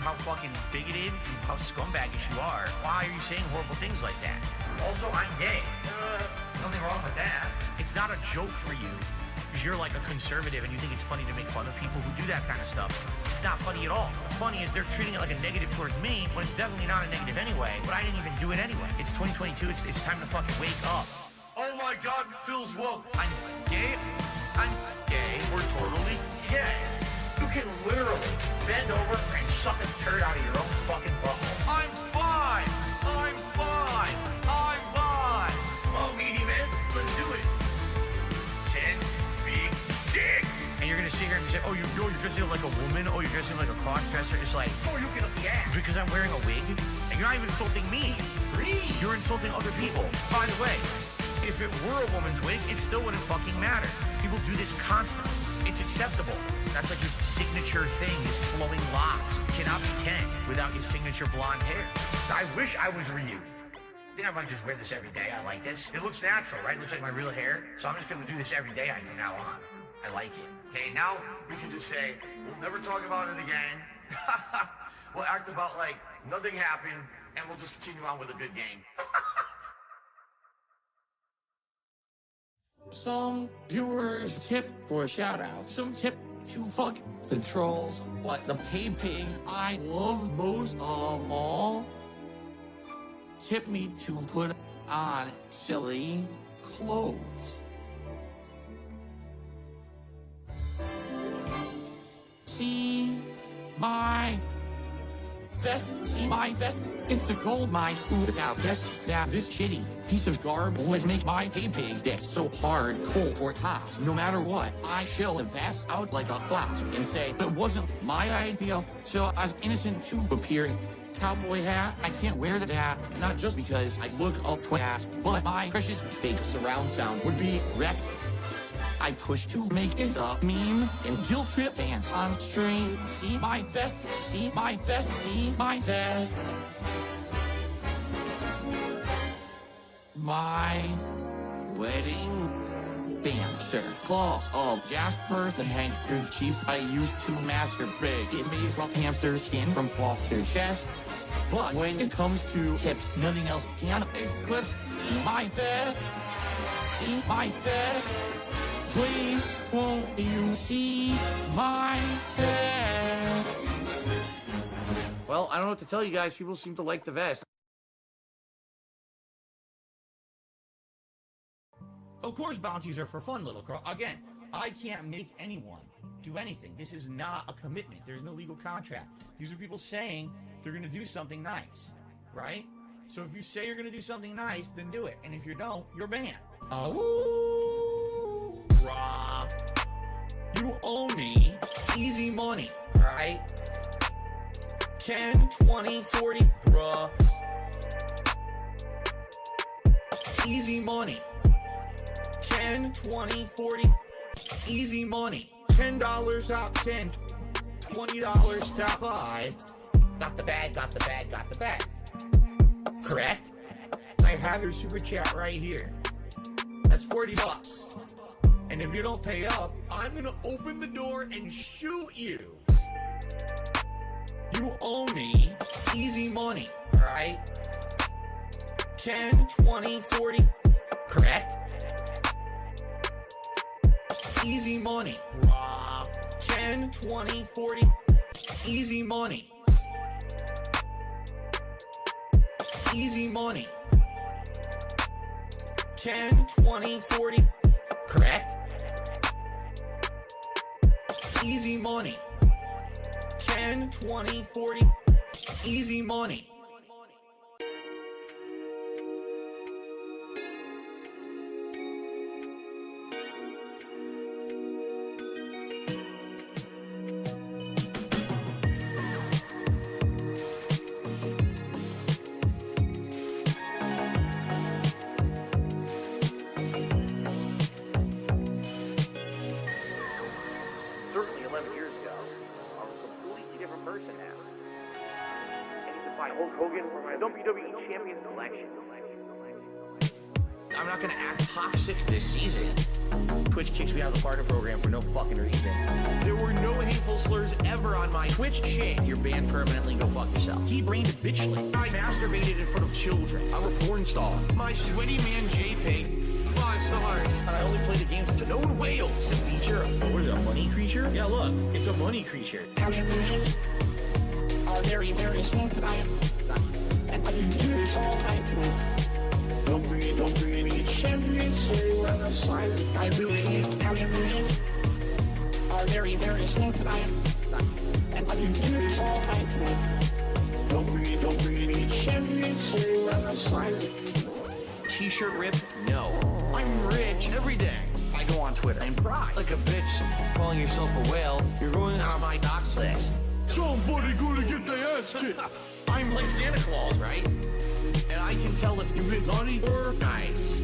how fucking bigoted and how scumbaggish you are. Why are you saying horrible things like that? Also, I'm gay. Nothing wrong with that. It's not a joke for you because you're like a conservative and you think it's funny to make fun of people who do that kind of stuff. Not funny at all. What's funny is they're treating it like a negative towards me when it's definitely not a negative anyway, but I didn't even do it anyway. It's 2022. It's time to fucking wake up. Oh my God, Phil's woke. I'm gay. I'm gay. We're totally gay. You can literally bend over and suck a turd out of your own fucking butthole. I'm fine. I'm fine. I'm fine. Oh, meaty man, let's do it. 10 big dicks. And you're gonna sit here and say, oh, you're dressing up like a woman. Oh, you're dressing like a cross-dresser. It's like, oh, you get up the ass. Because I'm wearing a wig. And you're not even insulting me. You're insulting other people. By the way, if it were a woman's wig, it still wouldn't fucking matter. People do this constantly. It's acceptable. That's like his signature thing, his flowing locks. You cannot be Ken without his signature blonde hair. I wish I was Ryu. I think I might just wear this every day. I like this. It looks natural, right? It looks like my real hair. So I'm just gonna do this every day from now on. I like it. Okay, now we can just say, we'll never talk about it again. We'll act about like nothing happened, and we'll just continue on with a good game. Some viewers tip for a shout out. Some tip to fuck the trolls. But the paid pigs I love most of all tip me to put on silly clothes. See my vest, see my vest. It's a gold mine. Who would have guessed that this shitty piece of garb would make my paid pig's dick so hard, cold, or hot? No matter what, I shall vest out like a fox and say it wasn't my idea, so I was innocent to appear. Cowboy hat, I can't wear that, not just because I look up twat, but my precious fake surround sound would be wrecked. I push to make it a meme and guilt trip dance on stream. See my vest, see my vest, see my vest. My wedding dancer. Claws of Jasper the handkerchief I used to masturbate is made from hamster skin from off their chest. But when it comes to hips, nothing else can eclipse. See my vest, see my vest. Please, won't you see my vest? Well, I don't know what to tell you guys. People seem to like the vest. Of course, bounties are for fun, little girl. Again, I can't make anyone do anything. This is not a commitment. There's no legal contract. These are people saying they're going to do something nice, right? So if you say you're going to do something nice, then do it. And if you don't, you're banned. Oh, Rob, you owe me easy money, right? 10, 20, 40, bruh. Easy money. 10, 20, 40, easy money. $10 out 10, $20 top 5. Got the bag, got the bag, got the bag. Correct? I have your super chat right here. That's $40. And if you don't pay up, I'm gonna open the door and shoot you. You owe me easy money, alright? 10, 20, 40, correct? Easy money. 10, 20, 40, easy money. Easy money. 10, 20, 40, correct? Easy money. 10, 20, 40, easy money. I'm not gonna act toxic this season. Twitch kicks me out of the partner program for no fucking reason. There were no hateful slurs ever on my Twitch shit. You're banned permanently, go fuck yourself. He brained a bitchly. I masturbated in front of children. I'm a porn star. My sweaty man JPEG, 5 stars. And I only play the games to known whales to feature. What is it, a money creature? Yeah, look, it's a money creature. Contributions are very, very slow tonight. And I can do this all night tonight. Don't bring any champions, so on the side. I really need contributions are very, very slow tonight. And I can do this all night tonight. Don't bring any champions, so on the side. T-shirt rip? No. I'm rich every day. I go on Twitter and cry like a bitch calling yourself a whale. You're going on my docs list. Somebody gonna get their ass kicked. I'm like Santa Claus, right? And I can tell if you've been naughty or nice.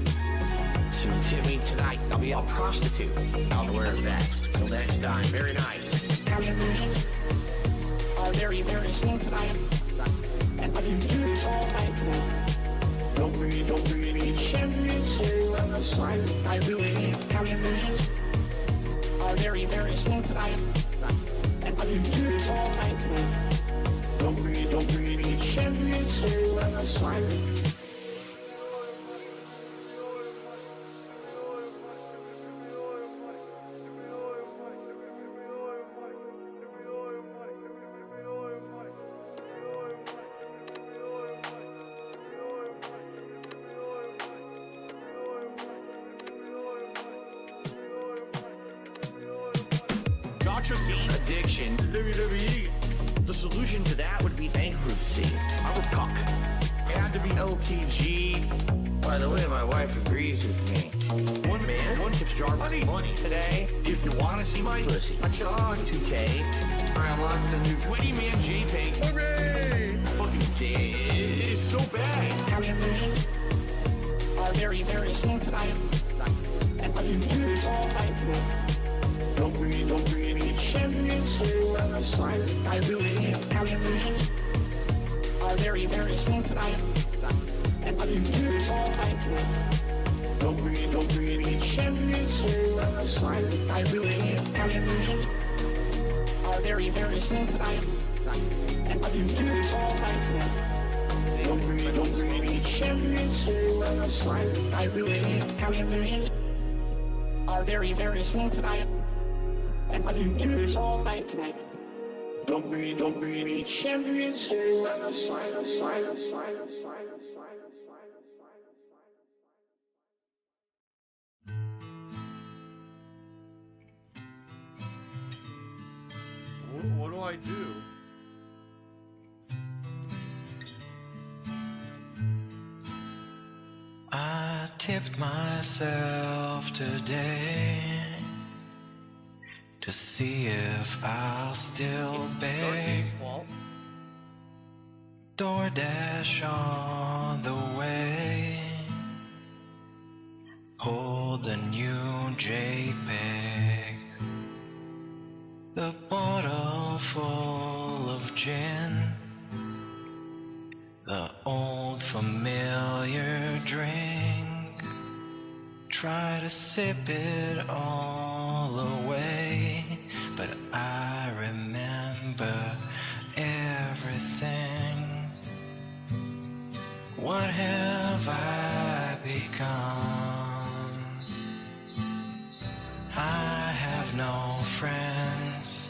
So tip me tonight. I'll be a prostitute. I'll wear a vest. Till next time. Very nice. Contributions are very, very slow tonight. And I can do this all night tonight. Don't bring any champions, so on the side. I really need contributions are very, very slow tonight. And I can do this all night tonight. Don't bring any champions, so on the side. Gacha game addiction. WWE. The solution to that would be bankruptcy. I'm a cuck. It had to be LTG. By the way, my wife agrees with me. One man, one tips jar money today. If you want to see my pussy, watch it on 2K. I unlocked the new Witty Man JPEG. Hooray! Fucking gay. It's so bad. Contributions are very, very slow tonight. And I can do this all night tonight. Don't bring any champions, so on the side. I really need contributions are very, very slow tonight. And I can do this all night tonight. Don't bring any champions, so on the side. I really need contributions are very, very slow tonight. And I can do this all night tonight. Don't bring any champions, so on the side. I really need contributions are very, very slow tonight. And I can do this all night tonight. Don't bring any champions, so on the side. What do I do? I tipped myself today to see if I'll still beg. DoorDash on the way. Hold the new JPEG. The bottle full of gin. The old familiar drink. Try to sip it all away, but I remember everything. What have I become? I have no friends.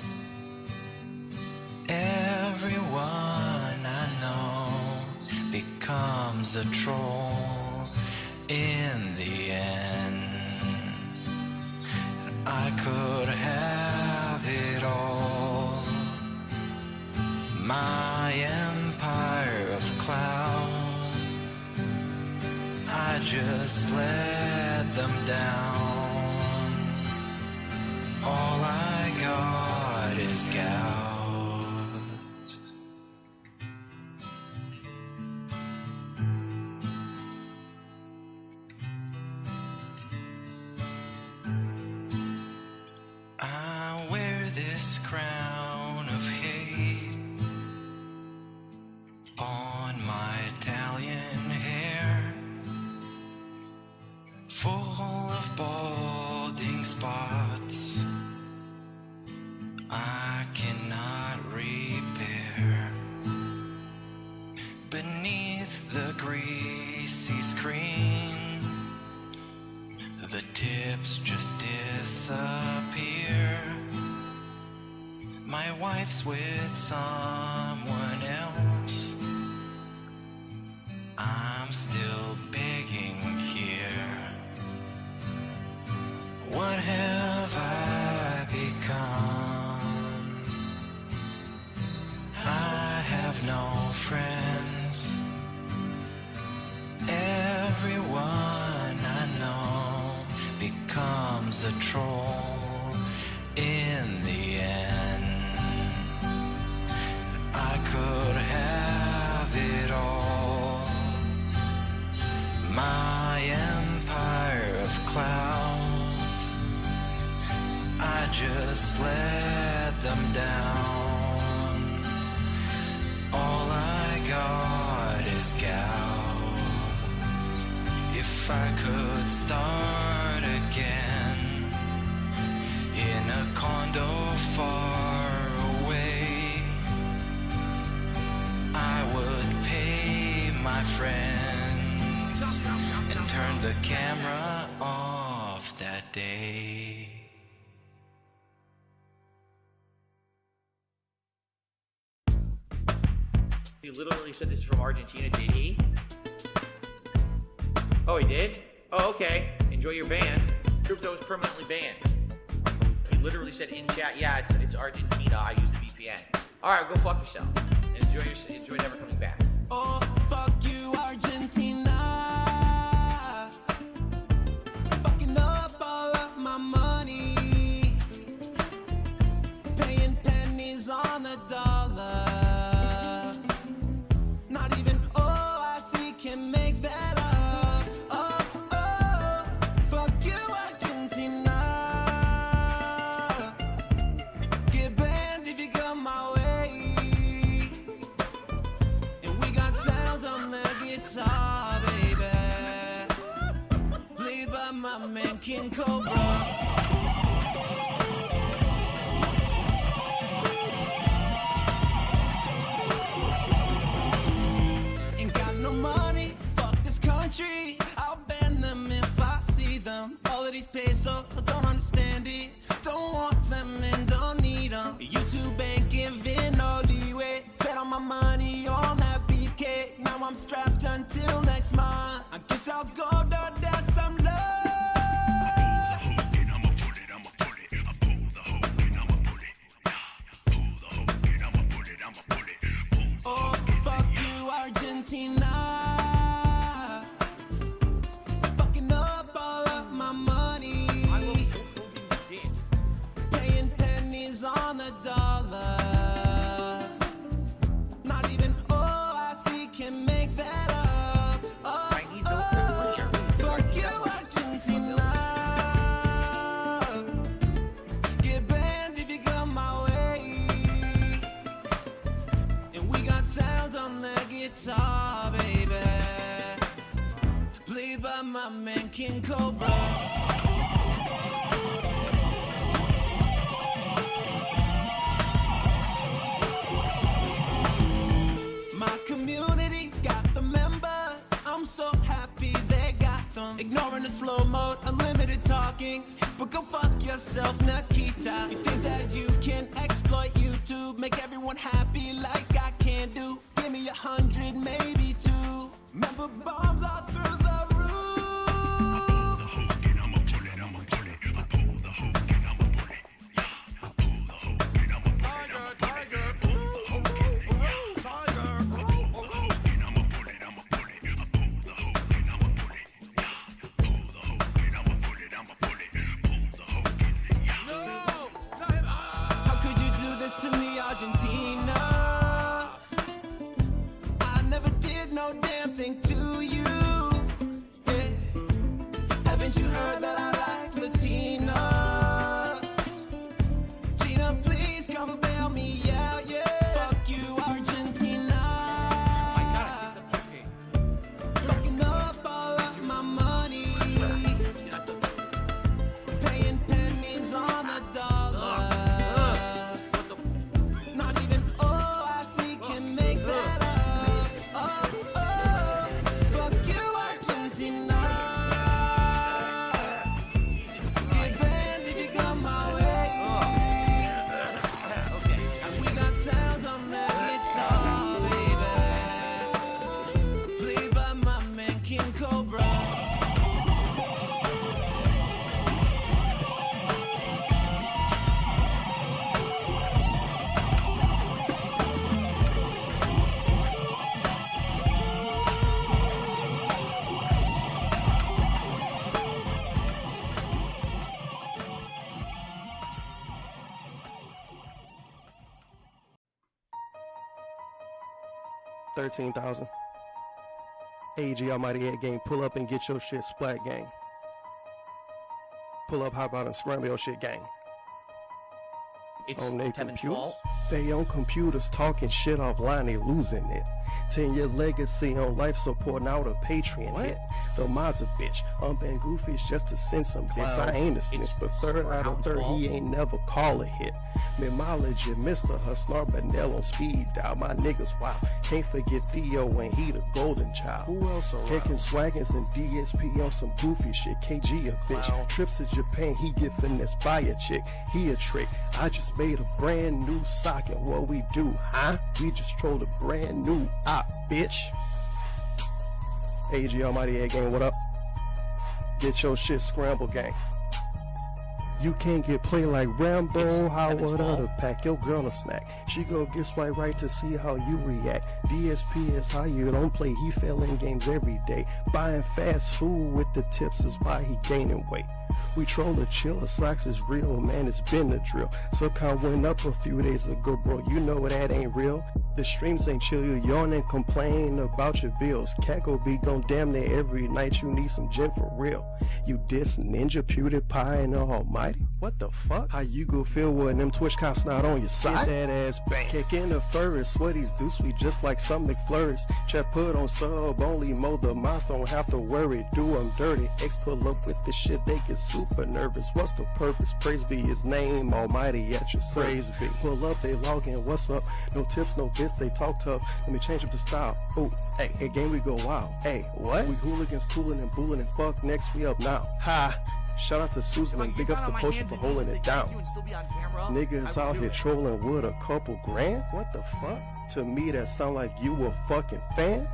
Everyone I know becomes a troll in the end. I could have it all. My empire of cloud, I just let them down. All I got is gout. I wear this crown of hate on my Italian hair. full of balding spots I cannot repair. Beneath the greasy screen, the tips just disappear. My wife's with someone else. I'm still begging here. What have I become? I have no friends. Everyone I know becomes a troll in the end. I could have it all. My empire of clouds, I just let them down. All I got is gouts. If I could start again in a condo far away, I would pay my friends and turn the camera off that day. He literally said this is from Argentina, did he? Oh, he did? Oh, okay. Enjoy your ban. Crypto is permanently banned. He literally said in chat, yeah, it's Argentina. I use the VPN. All right, go fuck yourself and enjoy never coming back. Oh, fuck you, Argentina. Fucking up all of my money. Paying pennies on the dollar. Not even OIC can make that up. Oh, oh, fuck you, Argentina. Get banned if you come my way. And we got sounds on the guitar, baby. Played by my man King Cobra. Ain't got no money, fuck this country. I'll ban them if I see them. All of these pesos, I don't understand it. Don't want them and don't need them. YouTube ain't giving no leeway. Spent all my money on that beefcake. Now I'm strapped until next month. I guess I'll go to death some love. Oh, fuck you, Argentina. Fucking up all of my money. Paying pennies on the dollar. Not even OIC can make that up. Oh, oh, fuck you, Argentina. Get banned if you come my way. And we got sounds on the guitar, baby. Played by my man King Cobra. My community got the members. I'm so happy they got them. Ignoring the slow mode, unlimited talking. But go fuck yourself, Nikita. You think that you can exploit YouTube, make everyone happy like I can do? Give me 100, maybe 2. Remember bombs all through the roof. How could you do this to me, Argentina? I never did no damn thing to you. 13,000. AG Almighty Ed gang, pull up and get your shit splat gang. Pull up, hop out and scramble your shit gang. It's On their Tevin's computers. fault. They on computers talking shit offline, they losing it. 10-year legacy on life support, now the Patreon hit. The mod's a bitch. Unbanned Goofy's just to send some hits. I ain't a snitch, but third out of third, he ain't never call a hit. Mimology, Mr. Husnar, Benell on speed dial. My niggas wild. Can't forget Theo when he the golden child. Who else around? Kicking swaggins and DSP on some goofy shit. KG a bitch. Trips to Japan, he get finessed by a chick. He a trick. I just made a brand new sock, and what we do, huh? We just trolled a brand new op, bitch. AG Almighty Ed gang, what up? Get your shit scrambled, gang. You can't get played like Rambo. How would other pack your girl a snack? She go get swipe right to see how you react. DSP is how you don't play. He fell in games every day. Buying fast food with the tips is why he gaining weight. We troll a chill, socks is real, man, it's been the drill. Subcon went up a few days ago, bro, you know that ain't real. The streams ain't chill, you yawn and complain about your bills. Cackle be gon' damn near every night, you need some gin for real. You diss Ninja, PewDiePie, and the Almighty. What the fuck? How you go feel when them Twitch cops not on your side? Get that ass bang. Kick in the fur, sweaties do sweet just like some McFlurries. Chat put on sub, only mode the moms don't have to worry. Do them dirty, X pull up with this shit, they get super nervous. What's the purpose? Praise be his name, Almighty at your praise be. Pull up, they log in, what's up? No tips, no bits, they talk tough. Let me change up the style. Oh, hey, game we go wild. Hey, what? We hooligans, coolin' and bullin' and fuck next, we up now. Ha! Shout out to Susan and big ups to Potion for holding it down. Niggas out here trolling with a couple grand? What the fuck? To me that sound like you a fucking fan?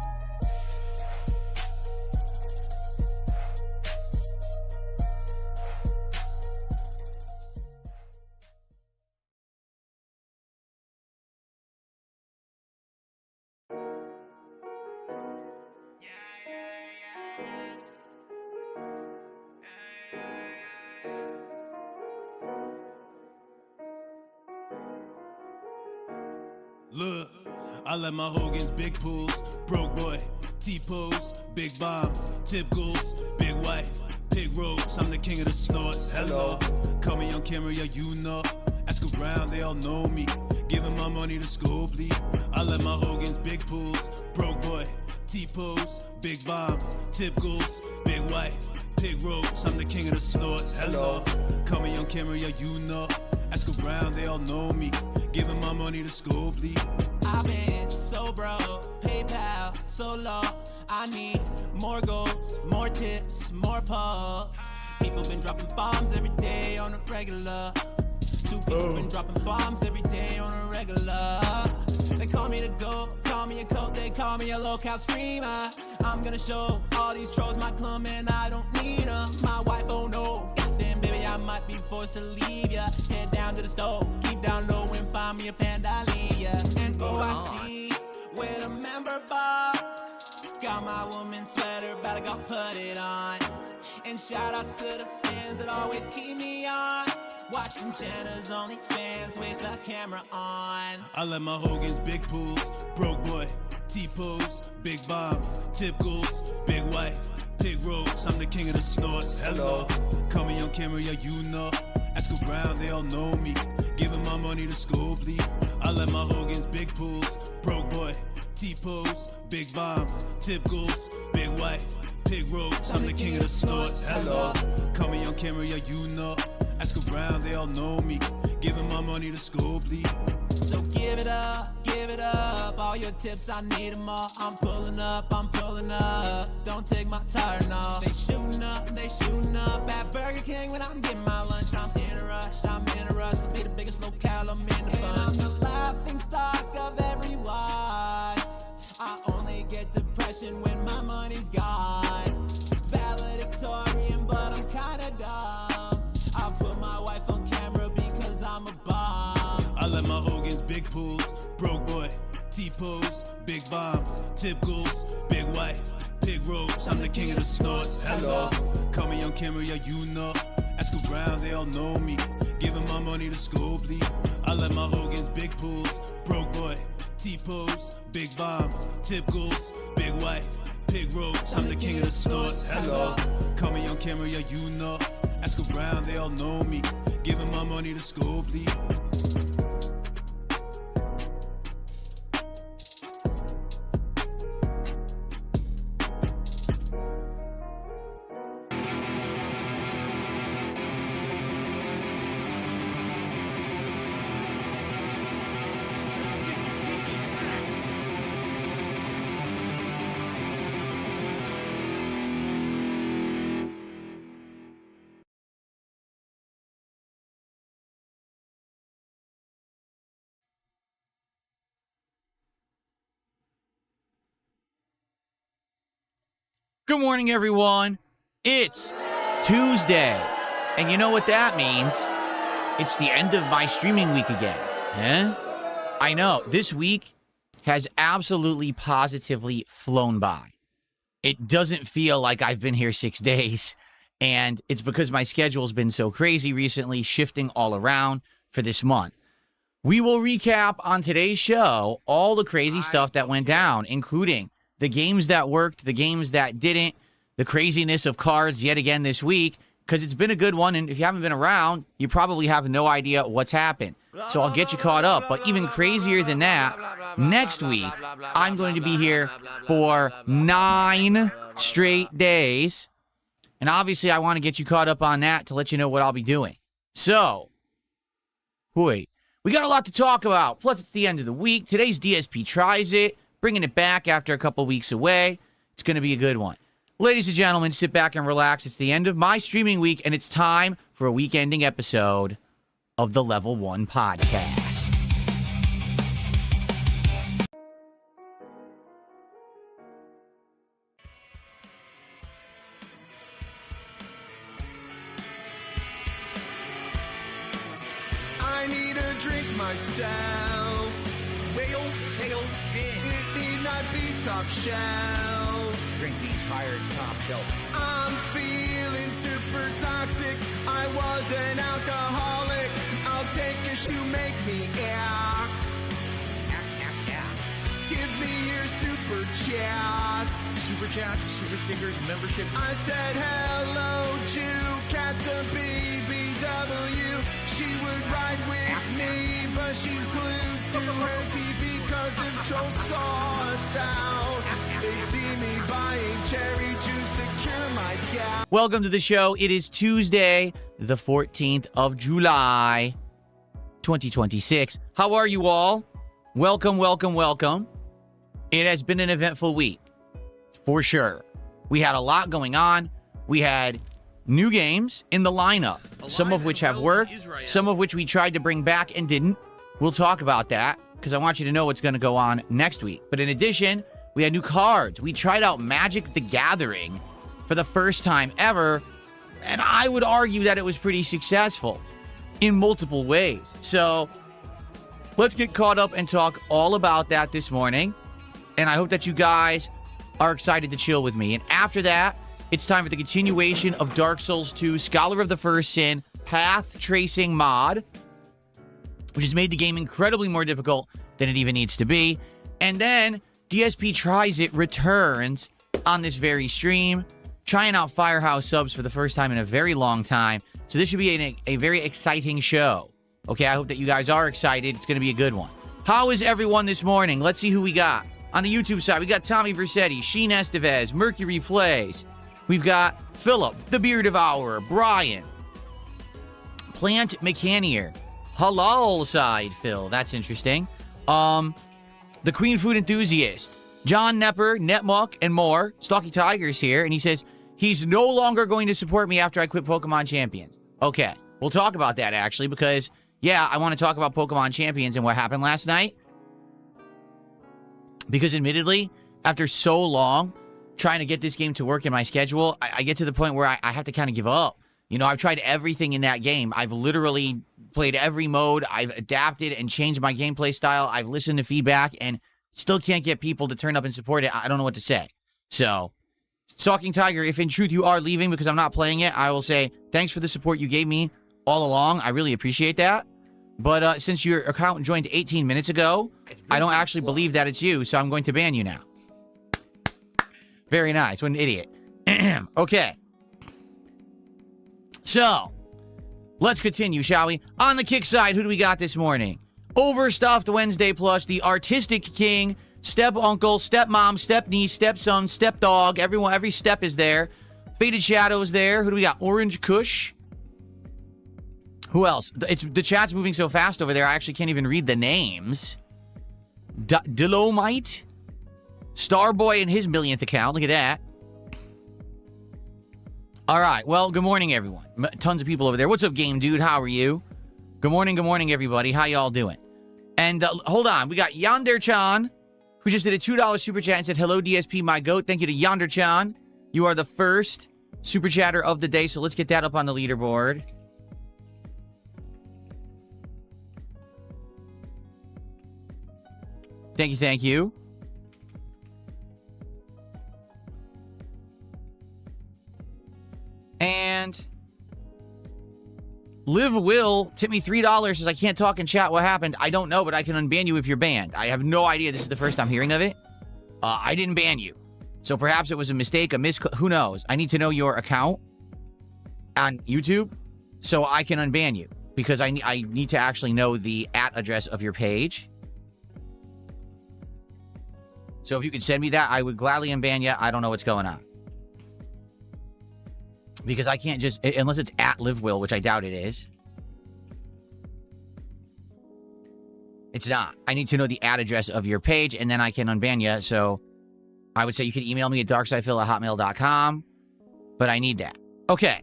Look, I let my Hogan's big pools, broke boy, T-pose, big bombs, tip goals, big wife, pig roads, I'm the king of the snorts. Hello, call me on camera, yeah, you know. Ask around, they all know me. Giving my money to school, bleed. I let my Hogan's big pools, broke boy, T-pose, big bombs, tip goals, big wife, pig roads, I'm the king of the snorts. Hello, call me on camera, yeah, you know. Ask around, they all know me. Giving my money to school, bleed. I've been so broke, PayPal so low. I need more goals, more tips, more pulls. People been dropping bombs every day on a regular. Two people been dropping bombs every day on a regular. They call me the GOAT, call me a coat, they call me a low-cal screamer. I'm gonna show all these trolls my clum and I don't need them. My wife, oh no, goddamn baby, I might be forced to leave ya. Head down to the stove, keep down low and find me a Pandalia. And oh, I see with a member bar. Got my woman's sweater, better go put it on. And shout outs to the fans that always keep me on. Watching Jenna's OnlyFans with the camera on. I let my Hogan's big pools, broke boy, T-pose, big bombs, tip goals, big wife, pig roads, I'm the king of the snorts. Hello, call me on camera, yeah, you know. Ask around, they all know me. Giving my money to school, bleed. I let my Hogan's big pools, broke boy, T-pose, big bombs, tip goals, big wife, pig roads, I'm the king of the snorts. Hello, call me on camera, yeah, you know. Ask around, they all know me. Giving my money to school, bleed. So give it up, all your tips, I need them all. I'm pulling up, don't take my tire, no. They shooting up at Burger King when I'm getting my lunch. I'm in a rush to be the biggest locale, I'm in the bunch. And I'm the laughing stock of everyone. I only get depression when my money's gone. Valedictorian, but I'm kinda dumb. I put my wife on camera because I'm a bomb. I let my Hogan's big pools, broke boy, T-pose, big bombs, tip goals, big wife, pig roads, I'm the king of the snorts. Hello, call me on camera, yeah, you know. Ask around, they all know me. Giving my money to school, bleed. I let my Hogan's big pools, broke boy, T-pose, big bombs, tip goals, big wife, pig roach. I'm the king of the snorts. Hello. Call me on camera, yeah, you know. Ask around, they all know me. Giving my money to school, bleed. Good morning, everyone. It's Tuesday. And you know what that means? It's the end of my streaming week again. Huh? I know. This week has absolutely positively flown by. It doesn't feel like I've been here 6 days. And it's because my schedule's been so crazy recently, shifting all around for this month. We will recap on today's show all the crazy stuff that went down, including the games that worked, the games that didn't, the craziness of cards yet again this week, because it's been a good one, and if you haven't been around, you probably have no idea what's happened. So I'll get you caught up, but even crazier than that, next week, I'm going to be here for 9 straight days, and obviously I want to get you caught up on that to let you know what I'll be doing. So, wait, we got a lot to talk about, plus it's the end of the week. Today's DSP Tries It, bringing it back after a couple weeks away. It's going to be a good one. Ladies and gentlemen, sit back and relax. It's the end of my streaming week, and it's time for a week-ending episode of the Level 1 Podcast. I need a drink myself. Whale tail gin. It need not be top shelf. Drink the entire top shelf. I'm feeling super toxic. I was an alcoholic. I'll take a you make me act. Give me your super chat. Super chats, super stickers, membership. I said hello to Katza BBW. She would ride with me, but she's glued to her TV because if Joel saw us out, they'd see me buying cherry juice to cure my gout. Welcome to the show. It is Tuesday, the 14th of July, 2026. How are you all? Welcome, welcome, welcome. It has been an eventful week, for sure. We had a lot going on. We had new games in the lineup, some of which have worked, some of which we tried to bring back and didn't. We'll talk about that because I want you to know what's going to go on next week. But in addition, we had new cards. We tried out Magic the Gathering for the first time ever, and I would argue that it was pretty successful in multiple ways. So let's get caught up and talk all about that this morning. And I hope that you guys are excited to chill with me. And after that, it's time for the continuation of Dark Souls 2 Scholar of the First Sin Path Tracing mod, which has made the game incredibly more difficult than it even needs to be. And then DSP Tries It returns on this very stream, trying out Firehouse subs for the first time in a very long time. So this should be a very exciting show. Okay, I hope that you guys are excited. It's going to be a good one. How is everyone this morning? Let's see who we got. On the YouTube side, we got Tommy Versetti, Sheen Estevez, Mercury Plays. We've got Philip, the Beer Devourer, Brian, Plant Mechanier, Halal Side Phil, that's interesting. The Queen Food Enthusiast, John Nepper, Netmuck, and more. Strokee Tiger's here, and he says he's no longer going to support me after I quit Pokemon Champions. Okay, we'll talk about that actually, because, yeah, I want to talk about Pokemon Champions and what happened last night. Because admittedly, after so long trying to get this game to work in my schedule, I get to the point where I have to kind of give up. You know, I've tried everything in that game. I've literally played every mode. I've adapted and changed my gameplay style. I've listened to feedback and still can't get people to turn up and support it. I don't know what to say. So, Stalking Tiger, if in truth you are leaving because I'm not playing it, I will say thanks for the support you gave me all along. I really appreciate that. But since your account joined 18 minutes ago, I don't actually believe that it's you, so I'm going to ban you now. Very nice. What an idiot. Okay. So, let's continue, shall we? On the kick side, who do we got this morning? Overstuffed Wednesday plush, the artistic king, step uncle, step mom, step niece, stepson, step dog. Everyone, every step is there. Faded Shadows there. Who do we got? Orange Kush. Who else? The chat's moving so fast over there, I actually can't even read the names. Dilomite. Starboy and his millionth account. Look at that. All right. Well, good morning, everyone. Tons of people over there. What's up, game dude? How are you? Good morning, everybody. How y'all doing? And hold on. We got Yonder-chan, who just did a $2 super chat and said, hello, DSP, my goat. Thank you to Yonder-chan. You are the first super chatter of the day, so let's get that up on the leaderboard. Thank you, thank you. And Liv Will tipped me $3, says I can't talk in chat. What happened? I don't know, but I can unban you if you're banned. I have no idea. This is the first I'm hearing of it. I didn't ban you. So perhaps it was a mistake, who knows? I need to know your account on YouTube so I can unban you. Because I need to actually know the @address of your page. So if you could send me that, I would gladly unban you. I don't know what's going on. Because I can't just, unless it's @LiveWill, which I doubt it is. It's not. I need to know the @address of your page, and then I can unban you. So I would say you can email me at darksidephil@hotmail.com, but I need that. Okay.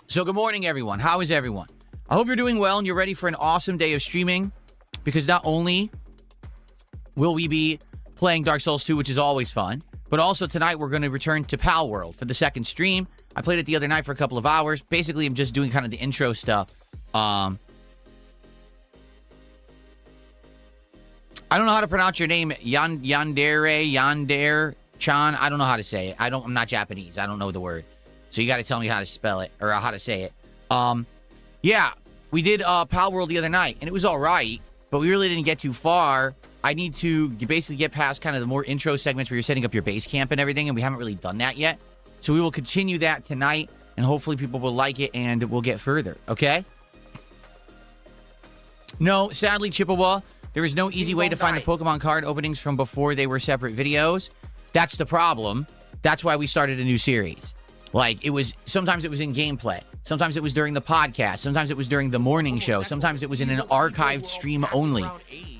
So good morning, everyone. How is everyone? I hope you're doing well and you're ready for an awesome day of streaming, because not only will we be playing Dark Souls 2, which is always fun, but also tonight we're going to return to Pal World for the second stream. I played it the other night for a couple of hours. Basically, I'm just doing kind of the intro stuff. I don't know how to pronounce your name, Yandere Chan. I don't know how to say it. I'm not Japanese. I don't know the word. So you got to tell me how to spell it, or how to say it. Yeah, we did Pal World the other night, and it was all right, but we really didn't get too far. I need to basically get past kind of the more intro segments where you're setting up your base camp and everything, and we haven't really done that yet. So we will continue that tonight, and hopefully people will like it, and we'll get further, okay? No, sadly, Chippewa, there is no easy way to find the Pokemon card openings from before they were separate videos. That's the problem. That's why we started a new series. Like, sometimes it was in gameplay. Sometimes it was during the podcast. Sometimes it was during the morning show. Sometimes it was in an archived stream only.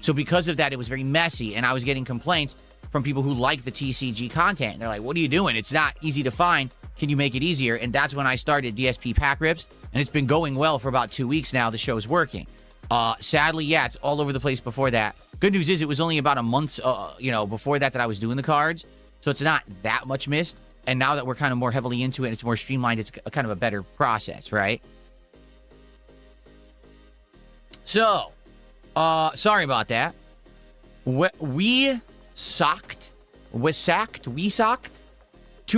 So because of that, it was very messy, and I was getting complaints from people who like the TCG content. And they're like, what are you doing? It's not easy to find. Can you make it easier? And that's when I started DSP Pack Rips, and it's been going well for about 2 weeks now. The show's working. Sadly, yeah, it's all over the place before that. Good news is it was only about a month, before that I was doing the cards. So it's not that much missed. And now that we're kind of more heavily into it, it's more streamlined, it's kind of a better process, right? So, sorry about that. We socked. 2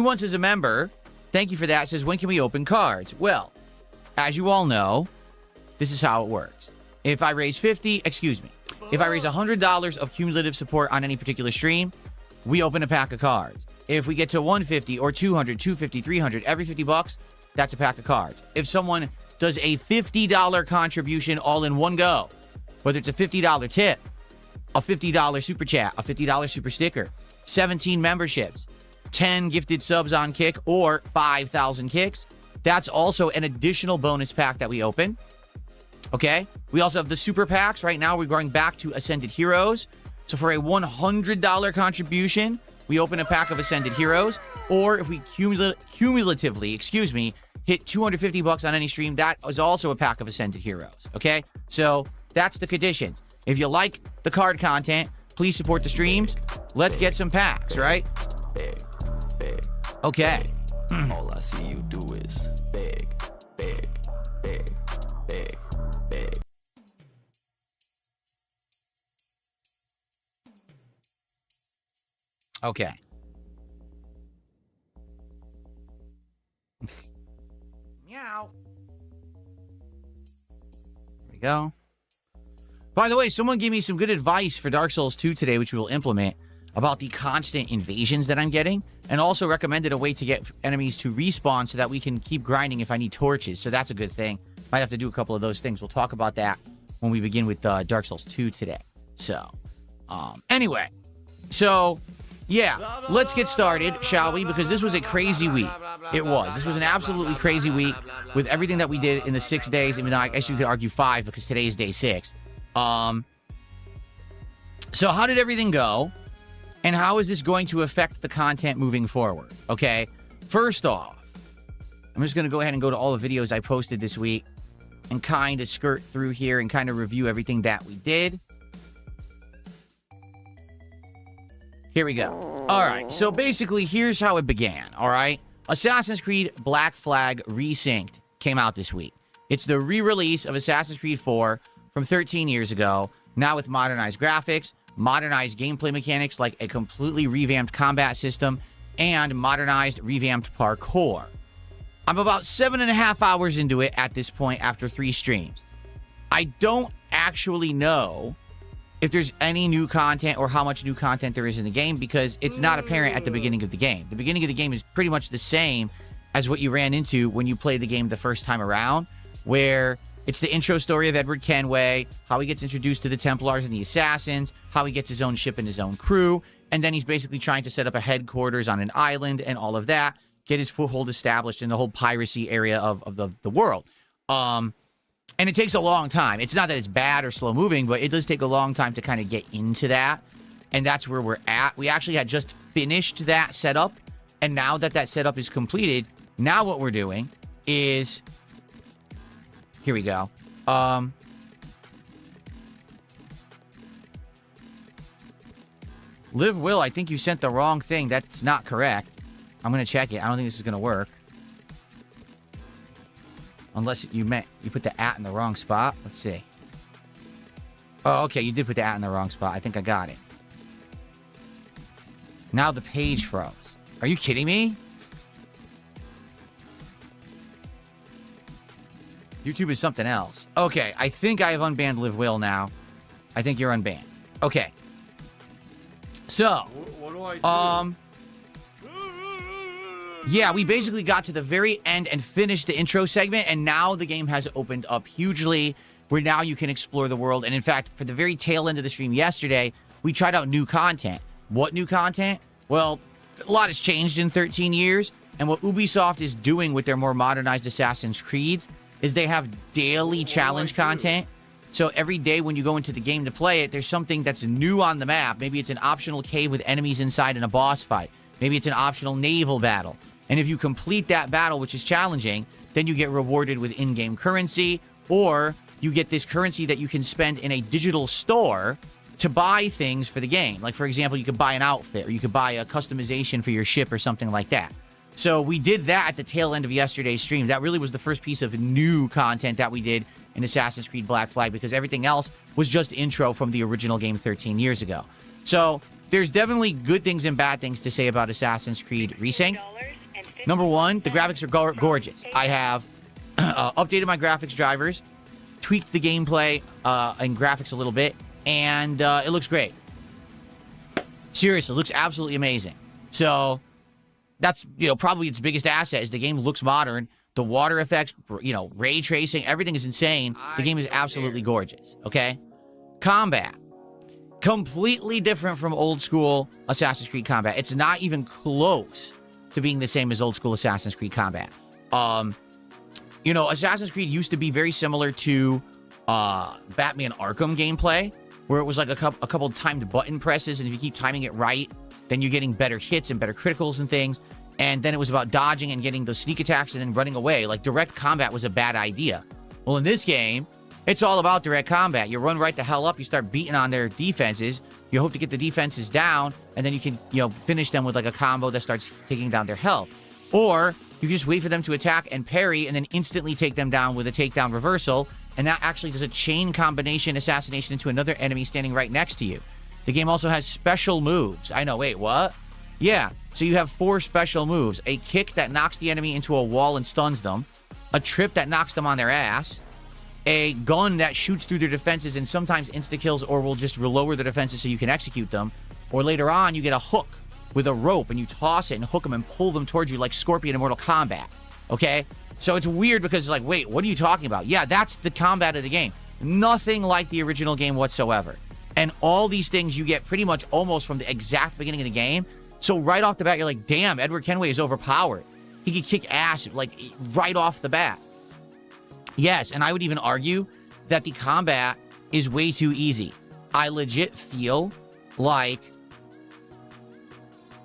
months as a member. Thank you for that. It says, when can we open cards? Well, as you all know, this is how it works. If I raise $100 of cumulative support on any particular stream, we open a pack of cards. If we get to 150 or 200, 250, 300, every 50 bucks, that's a pack of cards. If someone does a $50 contribution all in one go, whether it's a $50 tip, a $50 super chat, a $50 super sticker, 17 memberships, 10 gifted subs on Kick, or 5,000 kicks, that's also an additional bonus pack that we open. Okay? We also have the super packs. Right now, we're going back to Ascended Heroes. So for a $100 contribution, we open a pack of Ascended Heroes, or if we cumulatively, hit 250 bucks on any stream, that is also a pack of Ascended Heroes, okay? So that's the conditions. If you like the card content, please support the streams. Let's get some packs, right? Big. Okay. All I see you do is big. Okay. we go. By the way, someone gave me some good advice for Dark Souls 2 today, which we will implement, about the constant invasions that I'm getting, and also recommended a way to get enemies to respawn so that we can keep grinding if I need torches. So that's a good thing. Might have to do a couple of those things. We'll talk about that when we begin with Dark Souls 2 today. So, anyway. So, yeah, let's get started, shall we? Because this was a crazy week. It was. This was an absolutely crazy week with everything that we did in the 6 days. Even though I guess you could argue 5 because today is day 6. So how did everything go? And how is this going to affect the content moving forward? Okay, first off, I'm just going to go ahead and go to all the videos I posted this week and kind of skirt through here and kind of review everything that we did. Here we go. All right, so basically, here's how it began, all right? Assassin's Creed Black Flag Resynced came out this week. It's the re-release of Assassin's Creed 4 from 13 years ago, now with modernized graphics, modernized gameplay mechanics like a completely revamped combat system, and modernized, revamped parkour. I'm about 7.5 hours into it at this point after 3 streams. I don't actually know if there's any new content or how much new content there is in the game because it's not apparent at the beginning of the game. The beginning of the game is pretty much the same as what you ran into when you played the game the first time around, where it's the intro story of Edward Kenway, how he gets introduced to the Templars and the Assassins, how he gets his own ship and his own crew, and then he's basically trying to set up a headquarters on an island and all of that, get his foothold established in the whole piracy area of the world. And it takes a long time. It's not that it's bad or slow moving, but it does take a long time to kind of get into that. And that's where we're at. We actually had just finished that setup. And now that that setup is completed, now what we're doing is... Here we go. Live Will, I think you sent the wrong thing. That's not correct. I'm going to check it. I don't think this is going to work. Unless you put the @ in the wrong spot. Let's see. Oh, okay. You did put the @ in the wrong spot. I think I got it. Now the page froze. Are you kidding me? YouTube is something else. Okay. I think I have unbanned Live Will now. I think you're unbanned. Okay. So. What do I do? Yeah, we basically got to the very end and finished the intro segment, and now the game has opened up hugely, where now you can explore the world. And in fact, for the very tail end of the stream yesterday, we tried out new content. What new content? Well, a lot has changed in 13 years, and what Ubisoft is doing with their more modernized Assassin's Creeds is they have daily challenge content. So every day when you go into the game to play it, there's something that's new on the map. Maybe it's an optional cave with enemies inside in a boss fight. Maybe it's an optional naval battle. And if you complete that battle, which is challenging, then you get rewarded with in-game currency, or you get this currency that you can spend in a digital store to buy things for the game. Like, for example, you could buy an outfit, or you could buy a customization for your ship or something like that. So we did that at the tail end of yesterday's stream. That really was the first piece of new content that we did in Assassin's Creed Black Flag, because everything else was just intro from the original game 13 years ago. So there's definitely good things and bad things to say about Assassin's Creed Resynced. Number one, the graphics are gorgeous. I have updated my graphics drivers, tweaked the gameplay and graphics a little bit, and it looks great. Seriously, it looks absolutely amazing. So that's, probably its biggest asset is the game looks modern. The water effects, ray tracing, everything is insane. The game is absolutely gorgeous, okay? Combat. Completely different from old school Assassin's Creed combat. It's not even close to being the same as old school Assassin's Creed combat. Assassin's Creed used to be very similar to Batman Arkham gameplay, where it was like a couple timed button presses, and if you keep timing it right, then you're getting better hits and better criticals and things. And then it was about dodging and getting those sneak attacks and then running away. Like, direct combat was a bad idea. Well, in this game, it's all about direct combat. You run right the hell up, you start beating on their defenses, you hope to get the defenses down, and then you can, finish them with like a combo that starts taking down their health. Or you just wait for them to attack and parry and then instantly take them down with a takedown reversal, and that actually does a chain combination assassination into another enemy standing right next to you. The game also has special moves. I know, wait, what? Yeah, so you have 4 special moves. A kick that knocks the enemy into a wall and stuns them. A trip that knocks them on their ass. a gun that shoots through their defenses and sometimes insta-kills or will just lower the defenses so you can execute them. Or later on, you get a hook with a rope and you toss it and hook them and pull them towards you like Scorpion in Mortal Kombat. Okay? So it's weird because it's like, wait, what are you talking about? Yeah, that's the combat of the game. Nothing like the original game whatsoever. And all these things you get pretty much almost from the exact beginning of the game. So right off the bat, you're like, damn, Edward Kenway is overpowered. He could kick ass, like, right off the bat. Yes, and I would even argue that the combat is way too easy. I legit feel like,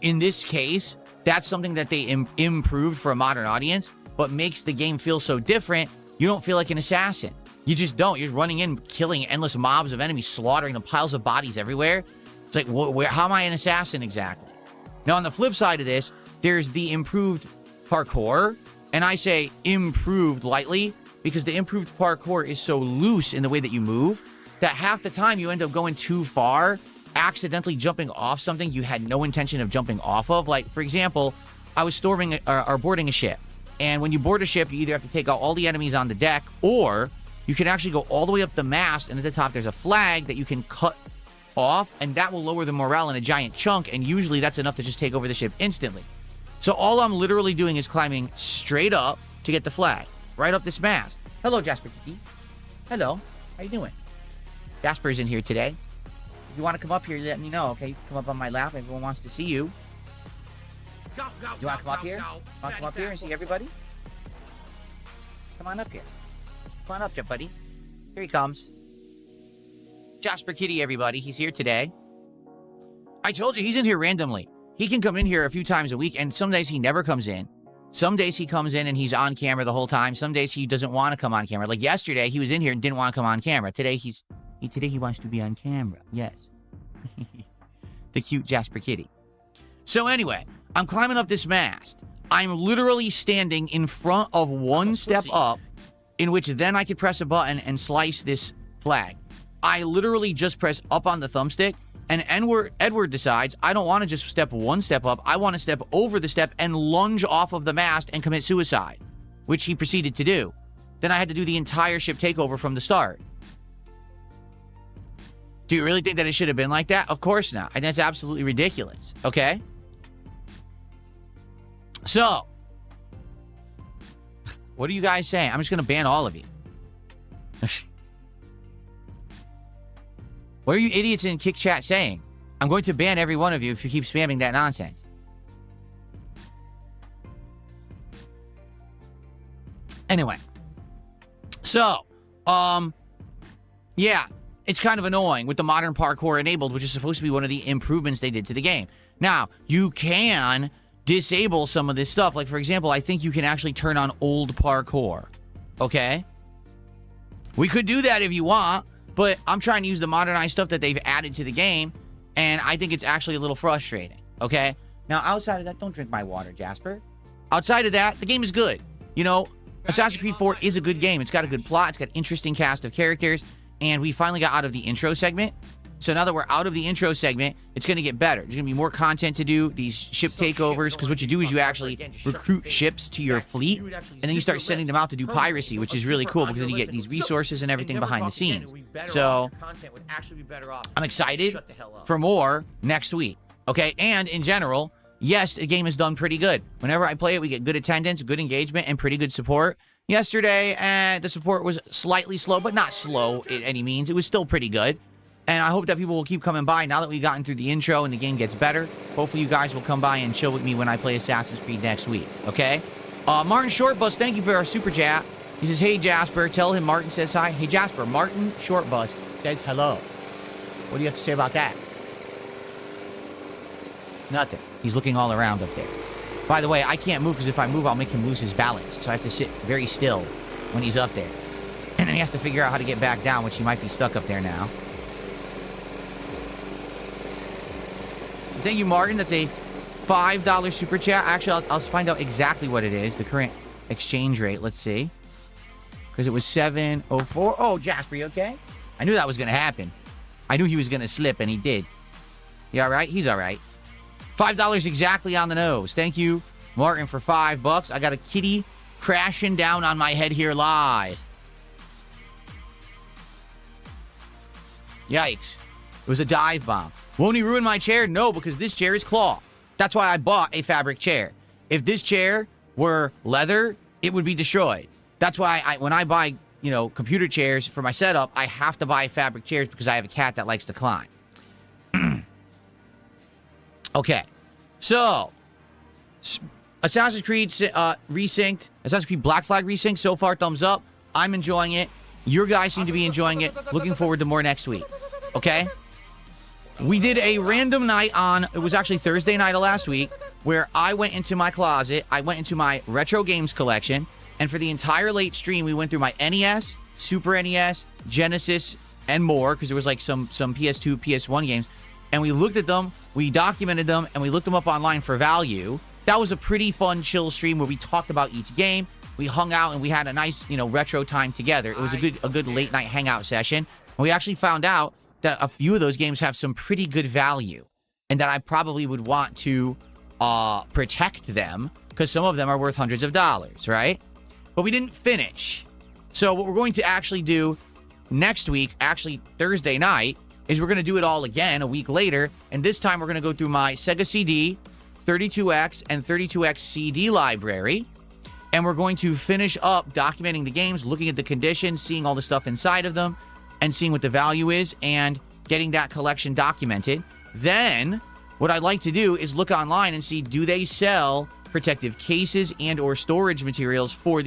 in this case, that's something that they improved for a modern audience, but makes the game feel so different, you don't feel like an assassin. You just don't. You're running in, killing endless mobs of enemies, slaughtering the piles of bodies everywhere. It's like, how am I an assassin exactly? Now, on the flip side of this, there's the improved parkour, and I say improved lightly because the improved parkour is so loose in the way that you move that half the time you end up going too far, accidentally jumping off something you had no intention of jumping off of. Like, for example, I was storming or boarding a ship, and when you board a ship, you either have to take out all the enemies on the deck, or you can actually go all the way up the mast, and at the top there's a flag that you can cut off, and that will lower the morale in a giant chunk, and usually that's enough to just take over the ship instantly. So all I'm literally doing is climbing straight up to get the flag, right up this mast. Hello, Jasper Kiki. Hello. How you doing? Jasper's in here today. If you want to come up here, let me know, okay? You can come up on my lap. Everyone wants to see you. You want to come up here? Want to come up here and see everybody? Come on up here. Come on up, buddy. Here he comes. Jasper Kitty, everybody. He's here today. I told you, he's in here randomly. He can come in here a few times a week, and some days he never comes in. Some days he comes in and he's on camera the whole time. Some days he doesn't want to come on camera. Like yesterday, he was in here and didn't want to come on camera. Today he wants to be on camera. Yes. The cute Jasper Kitty. So anyway, I'm climbing up this mast. I'm literally standing in front of one step up, in which then I could press a button and slice this flag. I literally just press up on the thumbstick, and Edward decides, I don't want to just step one step up, I want to step over the step and lunge off of the mast and commit suicide, which he proceeded to do. Then I had to do the entire ship takeover from the start. Do you really think that it should have been like that? Of course not. And that's absolutely ridiculous, okay? So, what are you guys saying? I'm just going to ban all of you. What are you idiots in Kick Chat saying? I'm going to ban every one of you if you keep spamming that nonsense. Anyway. So, yeah, it's kind of annoying with the modern parkour enabled, which is supposed to be one of the improvements they did to the game. Now, you can disable some of this stuff. Like, for example, I think you can actually turn on old parkour. Okay? We could do that if you want, but I'm trying to use the modernized stuff that they've added to the game, and I think it's actually a little frustrating. Okay? Now, outside of that, don't drink my water, Jasper. Outside of that, the game is good. You know, Assassin's Creed 4 is a good game. It's got a good plot. It's got an interesting cast of characters, and we finally got out of the intro segment. So now that we're out of the intro segment, it's going to get better. There's going to be more content to do, these ship takeovers, because what you do is you actually recruit ships to your fleet, and then you start sending them out to do piracy, which is really cool, because then you get these resources and everything behind the scenes. So, I'm excited for more next week, okay? And in general, yes, the game is done pretty good. Whenever I play it, we get good attendance, good engagement, and pretty good support. Yesterday, the support was slightly slow, but not slow in any means. It was still pretty good. And I hope that people will keep coming by now that we've gotten through the intro and the game gets better. Hopefully you guys will come by and chill with me when I play Assassin's Creed next week, okay? Martin Shortbus, thank you for our super chat. He says, hey, Jasper, tell him Martin says hi. Hey, Jasper, Martin Shortbus says hello. What do you have to say about that? Nothing. He's looking all around up there. By the way, I can't move because if I move, I'll make him lose his balance. So I have to sit very still when he's up there. And then he has to figure out how to get back down, which he might be stuck up there now. Thank you, Martin. That's a $5 super chat. Actually, I'll find out exactly what it is. The current exchange rate. Let's see. Because it was 7.04. Oh, Jasper, you okay? I knew that was going to happen. I knew he was going to slip, and he did. You all right? He's all right. $5 exactly on the nose. Thank you, Martin, for $5. I got a kitty crashing down on my head here live. Yikes. It was a dive bomb. Won't he ruin my chair? No, because this chair is cloth. That's why I bought a fabric chair. If this chair were leather, it would be destroyed. That's why when I buy, computer chairs for my setup, I have to buy fabric chairs because I have a cat that likes to climb. Okay. So, Assassin's Creed resynced. Assassin's Creed Black Flag resynced. So far, thumbs up. I'm enjoying it. Your guys seem to be enjoying it. Looking forward to more next week. Okay? We did a random night it was actually Thursday night of last week, where I went into my closet, I went into my retro games collection, and for the entire late stream, we went through my NES, Super NES, Genesis, and more, because there was like some PS2, PS1 games, and we looked at them, we documented them, and we looked them up online for value. That was a pretty fun, chill stream where we talked about each game, we hung out, and we had a nice, retro time together. It was a good late night hangout session, and we actually found out that a few of those games have some pretty good value, and that I probably would want to protect them, because some of them are worth hundreds of dollars, right? But we didn't finish. So what we're going to actually do next week, actually Thursday night, is we're going to do it all again a week later, and this time we're going to go through my Sega CD, 32X, and 32X CD library, and we're going to finish up documenting the games, looking at the condition, seeing all the stuff inside of them, and seeing what the value is, and getting that collection documented. Then, what I'd like to do is look online and see, do they sell protective cases and or storage materials for these